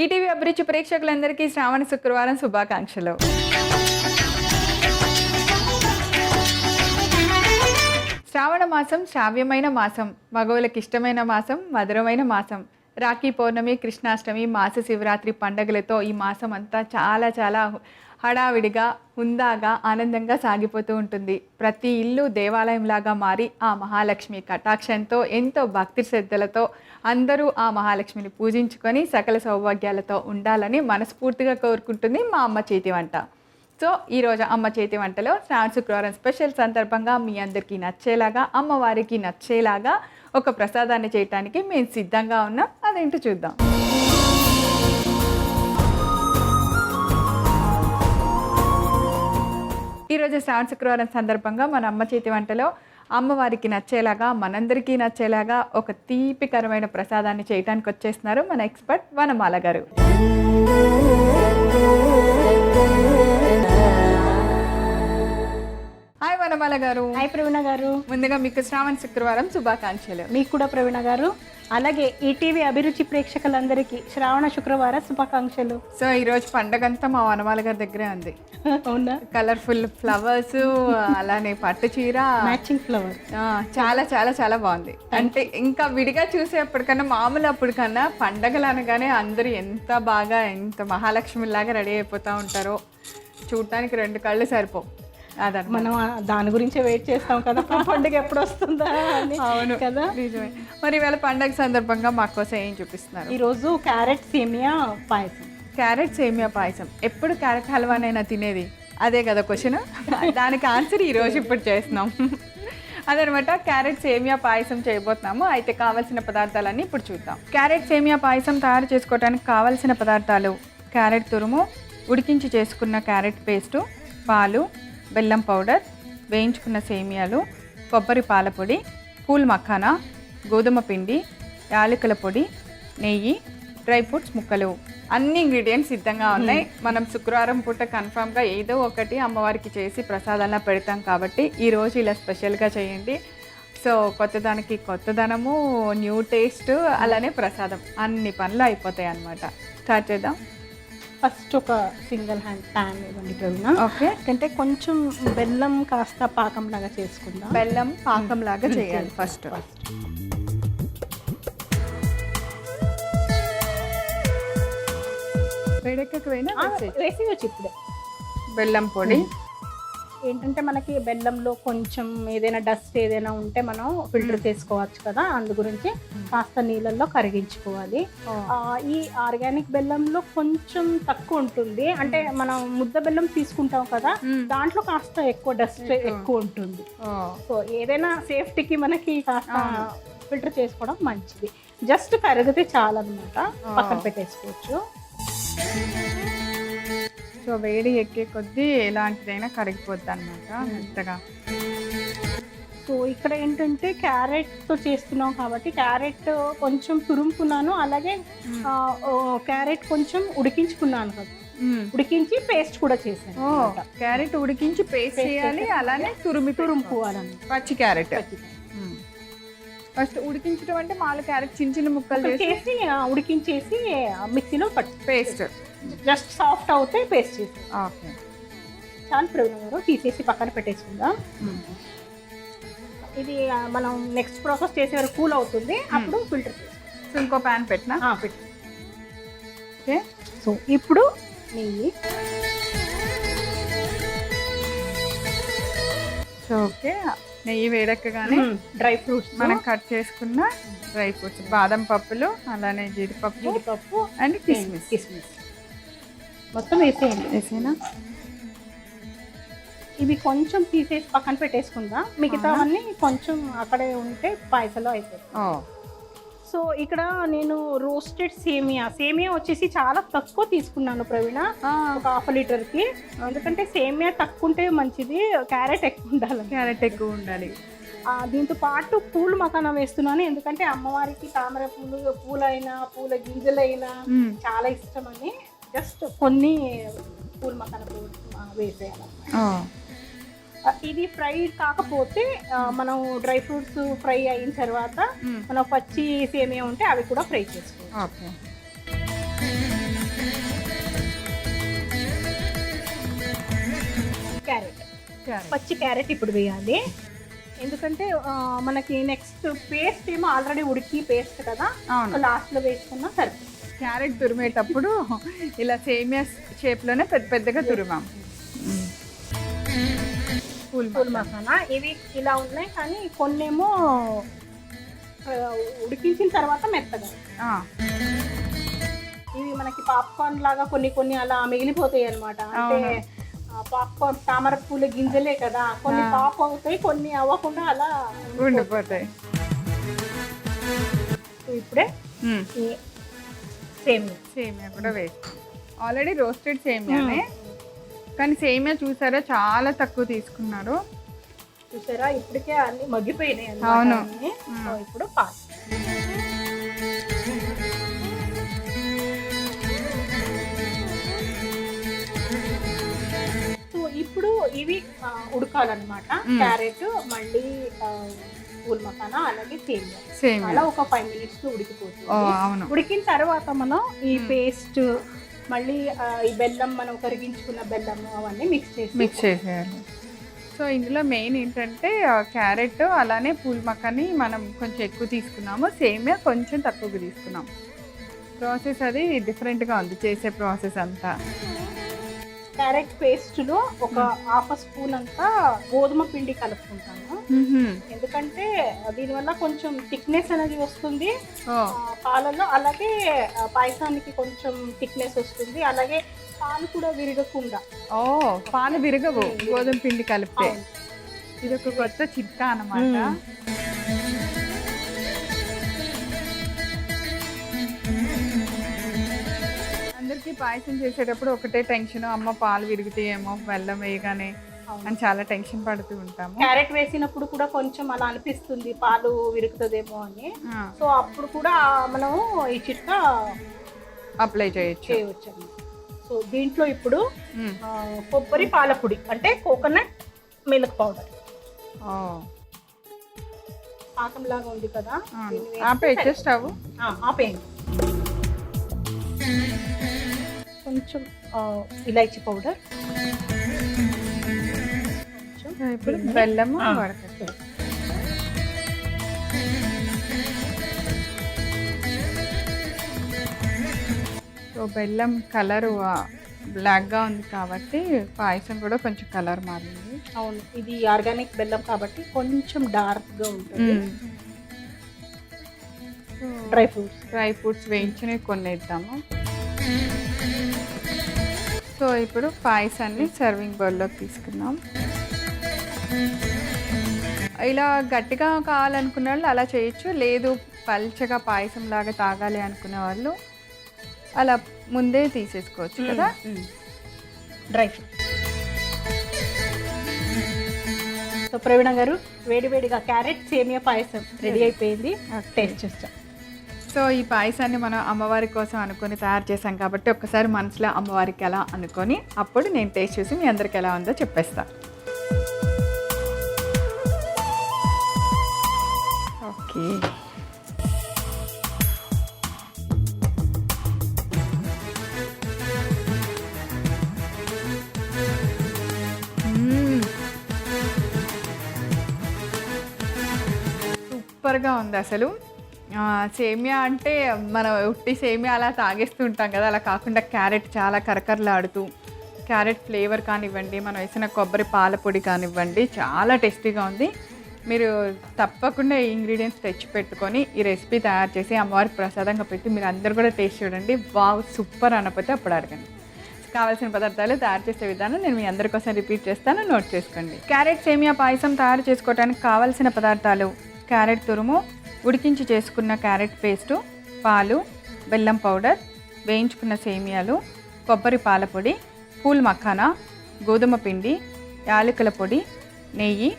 ETV అభిరుచి ప్రేక్షకులందరికీ శ్రావణ శుక్రవారం శుభాకాంక్షలు. శ్రావణ మాసం శ్రావ్యమైన మాసం, మగవులకు ఇష్టమైన మాసం, మధురమైన మాసం. రాఖీ పౌర్ణమి, కృష్ణాష్టమి, మాస శివరాత్రి పండుగలతో ఈ మాసం అంతా చాలా హడావిడిగా, హుందాగా, ఆనందంగా సాగిపోతూ ఉంటుంది. ప్రతి ఇల్లు దేవాలయంలాగా మారి ఆ మహాలక్ష్మి కటాక్షంతో ఎంతో భక్తి శ్రద్ధలతో అందరూ ఆ మహాలక్ష్మిని పూజించుకొని సకల సౌభాగ్యాలతో ఉండాలని మనస్ఫూర్తిగా కోరుకుంటుంది మా అమ్మ చేతి వంట. సో ఈరోజు అమ్మ చేతి వంటలో శ్రావణ శుక్రవారం స్పెషల్ సందర్భంగా మీ అందరికీ నచ్చేలాగా, అమ్మవారికి నచ్చేలాగా ఒక ప్రసాదాన్ని చేయటానికి మేము సిద్ధంగా ఉన్నాం. అదేంటో చూద్దాం. ఈరోజు శ్రావణ శుక్రవారం సందర్భంగా మన అమ్మ చేతి వంటలో అమ్మవారికి నచ్చేలాగా, మనందరికీ నచ్చేలాగా ఒక తీపికరమైన ప్రసాదాన్ని చేయడానికి వచ్చేస్తున్నారు మన ఎక్స్పర్ట్ వనమాల గారు. హాయ్ వనమాల గారు. హాయ్ ప్రవీణ గారు. ముందుగా మీకు శ్రావణ శుక్రవారం శుభాకాంక్షలు. మీకు కూడా ప్రవీణ గారు. అలాగే ఈటీవీ అభిరుచి ప్రేక్షకులందరికీ శ్రావణ శుక్రవార శుభాకాంక్షలు. సో ఈరోజు పండగంతా మా వనమాల గారి దగ్గరే ఉంది. అవునా? కలర్ఫుల్ ఫ్లవర్స్, అలానే పట్టు చీర, మ్యాచింగ్ ఫ్లవర్, చాలా బాగుంది. అంటే ఇంకా విడిగా చూసేప్పటికన్నా మామూలు అప్పటికన్నా పండగలు అనగానే అందరూ ఎంత బాగా, ఎంత మహాలక్ష్మిలాగా రెడీ అయిపోతూ ఉంటారో చూడటానికి రెండు కళ్ళు సరిపోవు. మనం దాని గురించే వెయిట్ చేస్తాం కదా, పండుగ ఎప్పుడు వస్తుందా అని. అవును కదా, నిజమే. మరి ఇవాళ పండగ సందర్భంగా మాకోసం ఏం చూపిస్తున్నారు? ఈరోజు క్యారెట్ సేమియా పాయసం. క్యారెట్ సేమియా పాయసం. ఎప్పుడు క్యారెట్ హల్వానైనా తినేది అదే కదా క్వశ్చన్. దానికి ఆన్సర్ ఈరోజు ఇప్పుడు చేస్తున్నాం. అదనమాట, క్యారెట్ సేమియా పాయసం చేయబోతున్నాము. అయితే కావాల్సిన పదార్థాలన్నీ ఇప్పుడు చూద్దాం. క్యారెట్ సేమియా పాయసం తయారు చేసుకోవడానికి కావాల్సిన పదార్థాలు: క్యారెట్ తురుము, ఉడికించి చేసుకున్న క్యారెట్ పేస్టు, పాలు, బెల్లం పౌడర్, వేయించుకున్న సేమియాలు, కొబ్బరి పాల పొడి, పూల్ మఖానా, గోధుమ పిండి, యాలకుల పొడి, నెయ్యి, డ్రై ఫ్రూట్స్ ముక్కలు. అన్ని ఇంగ్రీడియంట్స్ సిద్ధంగా ఉన్నాయి. మనం శుక్రవారం పూట కన్ఫామ్గా ఏదో ఒకటి అమ్మవారికి చేసి ప్రసాదాలను పెడతాం కాబట్టి ఈరోజు ఇలా స్పెషల్గా చేయండి. సో కొత్తదానికి కొత్తదనము, న్యూ టేస్ట్, అలానే ప్రసాదం, అన్ని పనులు అయిపోతాయి అన్నమాట. స్టార్ట్ చేద్దాం. ఫస్ట్ ఒక సింగిల్ హ్యాండ్ ప్యాన్ ఇవ్వండి ప్రవీణ. ఓకే. అంటే కొంచెం బెల్లం కాస్త పాకం లాగా చేసుకుందాం. బెల్లం పాకం లాగా చేయాలి ఫస్ట్. వేడెక్కకపోయినా వేసేయచ్చు ఇప్పుడే. బెల్లం పొడి ఏంటంటే మనకి బెల్లంలో కొంచెం ఏదైనా డస్ట్ ఏదైనా ఉంటే మనం ఫిల్టర్ చేసుకోవచ్చు కదా, అందు గురించి కాస్త నీళ్ళల్లో కరిగించుకోవాలి. ఈ ఆర్గానిక్ బెల్లంలో కొంచెం తక్కువ ఉంటుంది, అంటే మనం ముద్ద బెల్లం తీసుకుంటాం కదా, దాంట్లో కాస్త ఎక్కువ డస్ట్ ఎక్కువ ఉంటుంది. సో ఏదైనా సేఫ్టీకి మనకి కాస్త ఫిల్టర్ చేసుకోవడం మంచిది. జస్ట్ కరిగితే చాలన్నమాట, పక్కన పెట్టేసుకోవచ్చు. సో వేడి ఎక్కే కొద్దీ ఎలాంటిదైనా కరిగిపోద్ది అనమాట మెత్తగా. సో ఇక్కడ ఏంటంటే క్యారెట్తో చేస్తున్నాం కాబట్టి క్యారెట్ కొంచెం తురుముకున్నాను, అలాగే క్యారెట్ కొంచెం ఉడికించుకున్నాను కదా, ఉడికించి పేస్ట్ కూడా చేశాను. క్యారెట్ ఉడికించి పేస్ట్ చేయాలి, అలానే తురుముకోవాలని. పచ్చి క్యారెట్ ఫస్ట్ ఉడికించడం అంటే మామూలు క్యారెట్ చిన్న చిన్న ముక్కలు చేసి ఉడికించేసి మిక్సీలో పేస్ట్ జస్ట్ సాఫ్ట్ అవుతే పేస్ట్ చేసి. ఓకే, చాలా ప్రవీణ గారు తీసేసి పక్కన పెట్టేసుకుందాం. ఇది మనం నెక్స్ట్ ప్రాసెస్ చేసే వరకు కూల్ అవుతుంది, అప్పుడు ఫిల్టర్ చేసి. సో ఇంకో ప్యాన్ పెట్టినా పెట్టు. ఓకే, సో ఇప్పుడు నెయ్యి. సో ఓకే, నెయ్యి వేడెక్కగానే డ్రై ఫ్రూట్స్, మనం కట్ చేసుకున్న డ్రై ఫ్రూట్స్, బాదం పప్పులు, అలానే జీడిపప్పు అండ్ కిస్మిస్ మొత్తం వేసేనా. ఇవి కొంచెం తీసేసి పక్కన పెట్టేసుకుందాం, మిగతావన్నీ కొంచెం అక్కడే ఉంటే పాయసంలో అయిపోతుంది. సో ఇక్కడ నేను రోస్టెడ్ సేమియా వచ్చేసి చాలా తక్కువ తీసుకున్నాను ప్రవీణ, ఒక 1/2 లీటర్కి. ఎందుకంటే సేమియా తక్కువ ఉంటే మంచిది, క్యారెట్ ఎక్కువ ఉండాలి. దీంతో పాటు పూలు మఖానా వేస్తున్నాను, ఎందుకంటే అమ్మవారికి తామర పూలైనా పూల గింజలైనా చాలా ఇష్టమని జస్ట్ కొన్ని పూల మఖానా వేసేయాలి. ఇది ఫ్రై కాకపోతే మనం డ్రై ఫ్రూట్స్ ఫ్రై అయిన తర్వాత మనం పచ్చి సేమియా ఉంటే అవి కూడా ఫ్రై చేసుకోవాలి. పచ్చి క్యారెట్ ఇప్పుడు వేయాలి. ఎందుకంటే మనకి నెక్స్ట్ పేస్ట్ ఏమో ఆల్రెడీ ఉడికి పేస్ట్ కదా, లాస్ట్లో వేసుకున్నా సరిపోతుంది. క్యారెట్ తురిమేటప్పుడు ఇలా సేమియా షేప్లోనే పెద్ద పెద్దగా తురిమాం. పూల్ మసాలా ఇవి ఇలా ఉన్నాయి, కానీ కొన్నేమో ఉడికించిన తర్వాత మెత్తగా. ఇవి మనకి పాప్కార్న్ లాగా కొన్ని అలా మిగిలిపోతాయి అనమాట. అంటే పాప్కార్న్ తామర పూల గింజలే కదా, కొన్ని పాప్ అవుతాయి, కొన్ని అవ్వకుండా అలా ఉండిపోతాయి. ఇప్పుడే సేమియా కూడా వేస్తాం. ఆల్రెడీ రోస్టెడ్ సేమియానే, కానీ సేమియా చూసారా చాలా తక్కువ తీసుకున్నారు. చూసారా ఇప్పటికే అన్ని మగ్గిపోయినాయి. అవును. ఇప్పుడు పాలు. ఇప్పుడు ఇవి ఉడకాలన్నమాట. క్యారెట్, మళ్ళీ పూల్ మసాలా, అలాగే సేమియా అలా ఒక 5 minutes ఉడికిపోతుంది. ఉడికిన తర్వాత మనం ఈ పేస్ట్, మళ్ళీ ఈ బెల్లం, మనం కరిగించుకున్న బెల్లం అవన్నీ మిక్స్ చేసేయాలి. సో ఇందులో మెయిన్ ఏంటంటే క్యారెట్ అలానే పూల్ మకాని మనం కొంచెం ఎక్కువ తీసుకున్నాము, సేమియా కొంచెం తక్కువగా తీసుకున్నాం. ప్రాసెస్ అది డిఫరెంట్గా ఉంది చేసే ప్రాసెస్ అంతా. క్యారెట్ పేస్ట్లో ఒక 1/2 స్పూన్ అంతా గోధుమ పిండి కలుపుకుంటాను. ఎందుకంటే దీనివల్ల కొంచెం థిక్నెస్ అనేది వస్తుంది పాలలో, అలాగే పాయసానికి కొంచెం థిక్నెస్ వస్తుంది, అలాగే పాలు కూడా విరగకుండా. పాలు విరగవు గోధుమ పిండి కలిపితే. ఇది ఒక కొత్త చిట్కా అన్నమాట. అందరికి పాయసం చేసేటప్పుడు ఒకటే టెన్షన్, అమ్మ పాలు విరుగుతాయేమో బెల్లం వేయగానే అని చాలా టెన్షన్ పడుతూ ఉంటాము. క్యారెట్ వేసినప్పుడు కూడా కొంచెం అలా అనిపిస్తుంది, పాలు విరుగుతుందేమో అని. సో అప్పుడు కూడా మనం ఈ చిట్కా అప్లై చేయొచ్చు. సో దీంట్లో ఇప్పుడు కొబ్బరి పాల పొడి, అంటే కోకోనట్ మిల్క్ పౌడర్, పాకంలాగా ఉంది కదా, ఆపేయచ్చు స్టవ్. ఆపేయండి. కొంచెం ఇలాచీ పౌడర్, ఇప్పుడు బెల్లము వడకట్టు. సో బెల్లం కలర్ బ్లాక్గా ఉంది కాబట్టి పాయసం కూడా కొంచెం కలర్ మారింది. అవును, ఇది ఆర్గానిక్ బెల్లం కాబట్టి కొంచెం డార్క్గా ఉంటుంది. డ్రై ఫ్రూట్స్ వేయించినవి కొన్ని వేద్దాము. సో ఇప్పుడు పాయసాన్ని సర్వింగ్ బౌల్లోకి తీసుకుందాం. ఇలా గట్టిగా కావాలనుకునే వాళ్ళు అలా చేయొచ్చు, లేదు పల్చగా పాయసం లాగా తాగాలి అనుకునే వాళ్ళు అలా ముందే తీసేసుకోవచ్చు కదా. Dry fruit. సో ప్రవీణ గారు, వేడివేడిగా క్యారెట్ సేమియా పాయసం రెడీ అయిపోయింది, టేస్ట్ చేస్తాం. సో ఈ పాయసాన్ని మనం అమ్మవారి కోసం అనుకొని తయారు చేసాం కాబట్టి ఒక్కసారి మనసులో అమ్మవారికి ఎలా అనుకొని అప్పుడు నేను టేస్ట్ చేసి మీ అందరికి ఎలా ఉందో చెప్పేస్తాను. ఓకే, సూపర్గా ఉంది అసలు. సేమియా అంటే మనం ఉట్టి సేమియా అలా తాగేస్తూ ఉంటాం కదా, అలా కాకుండా క్యారెట్ చాలా కరకరలాడుతూ, క్యారెట్ ఫ్లేవర్ కానివ్వండి, మనం వేసిన కొబ్బరి పాల పొడి కానివ్వండి, చాలా టేస్టీగా ఉంది. మీరు తప్పకుండా ఈ ఇంగ్రీడియంట్స్ తెచ్చి పెట్టుకొని ఈ రెసిపీ తయారు చేసి అమ్మవారికి ప్రసాదంగా పెట్టి మీరు అందరు కూడా టేస్ట్ చూడండి. వావ్ సూపర్ అనకపోతే అప్పుడు అడగండి. కావాల్సిన పదార్థాలు తయారు చేసే విధానం నేను మీ అందరి కోసం రిపీట్ చేస్తాను, నోట్ చేసుకోండి. క్యారెట్ సేమియా పాయసం తయారు చేసుకోవడానికి కావాల్సిన పదార్థాలు: క్యారెట్ తురుము, ఉడికించి చేసుకున్న క్యారెట్ పేస్టు, పాలు, బెల్లం పౌడర్, వేయించుకున్న సేమియాలు, కొబ్బరి పాల పొడి, పూల్ మఖానా, గోధుమ పిండి, యాలకుల పొడి, నెయ్యి,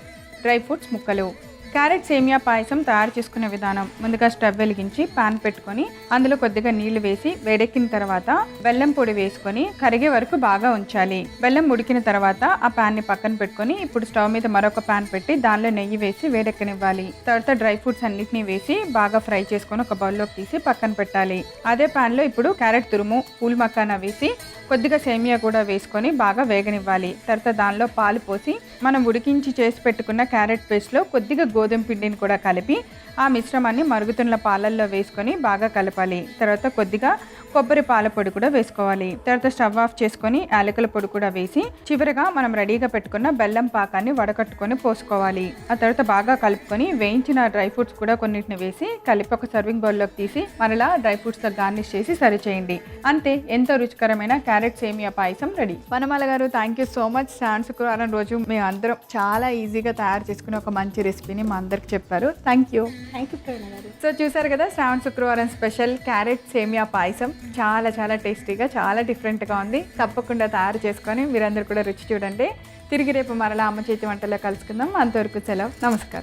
డ్రై ఫ్రూట్స్ ముక్కలు. క్యారెట్ సేమియా పాయసం తయారు చేసుకునే విధానం: ముందుగా స్టవ్ వెలిగించి పాన్ పెట్టుకొని అందులో కొద్దిగా నీళ్లు వేసి వేడెక్కిన తర్వాత బెల్లం పొడి వేసుకొని కరిగే వరకు బాగా ఉంచాలి. బెల్లం ఉడికిన తర్వాత ఆ పాన్ ని పక్కన పెట్టుకొని ఇప్పుడు స్టవ్ మీద మరొక పాన్ పెట్టి దానిలో నెయ్యి వేసి వేడెక్కనివ్వాలి. తర్వాత డ్రై ఫ్రూట్స్ అన్నిటిని వేసి బాగా ఫ్రై చేసుకొని ఒక బౌల్లోకి తీసి పక్కన పెట్టాలి. అదే పాన్ లో ఇప్పుడు క్యారెట్ తురుము, పూల్ మఖానా వేసి కొద్దిగా సేమియా కూడా వేసుకొని బాగా వేగనివ్వాలి. తర్వాత దానిలో పాలు పోసి మనం ఉడికించి చేసి పెట్టుకున్న క్యారెట్ పేస్ట్లో కొద్దిగా గోధుమ పిండిని కూడా కలిపి ఆ మిశ్రమాన్ని మరుగుతున్న పాలల్లో వేసుకొని బాగా కలపాలి. తర్వాత కొద్దిగా కొబ్బరి పాల పొడి కూడా వేసుకోవాలి. తర్వాత స్టవ్ ఆఫ్ చేసుకొని యాలకుల పొడి కూడా వేసి చివరిగా మనం రెడీగా పెట్టుకున్న బెల్లం పాకాన్ని వడకట్టుకొని పోసుకోవాలి. ఆ తర్వాత బాగా కలుపుకొని వేయించిన డ్రై ఫ్రూట్స్ కూడా కొన్నిటిని వేసి కలిపి ఒక సర్వింగ్ బౌల్లోకి తీసి మరలా డ్రై ఫ్రూట్స్తో గార్నిష్ చేసి సర్వ్ చేయండి. అంతే, ఎంతో రుచికరమైన క్యారెట్ సేమియా పాయసం రెడీ. వనమాల గారు, థ్యాంక్ యూ సో మచ్. శ్రావణ శుక్రవారం రోజు మేము అందరం చాలా ఈజీగా తయారు చేసుకునే ఒక మంచి రెసిపీని మా అందరికి చెప్పారు. Thank you. థ్యాంక్ యూ ప్రేరణ గారు. సో చూసారు కదా, శ్రావణ శుక్రవారం స్పెషల్ క్యారెట్ సేమియా పాయసం చాలా చాలా టేస్టీగా, చాలా డిఫరెంట్గా ఉంది. తప్పకుండా తయారు చేసుకొని మీరందరూ కూడా రుచి చూడండి. తిరిగి రేపు మరలా అమ్మ చేతి వంటలో కలుసుకుందాం. అంతవరకు సెలవు, నమస్కారం.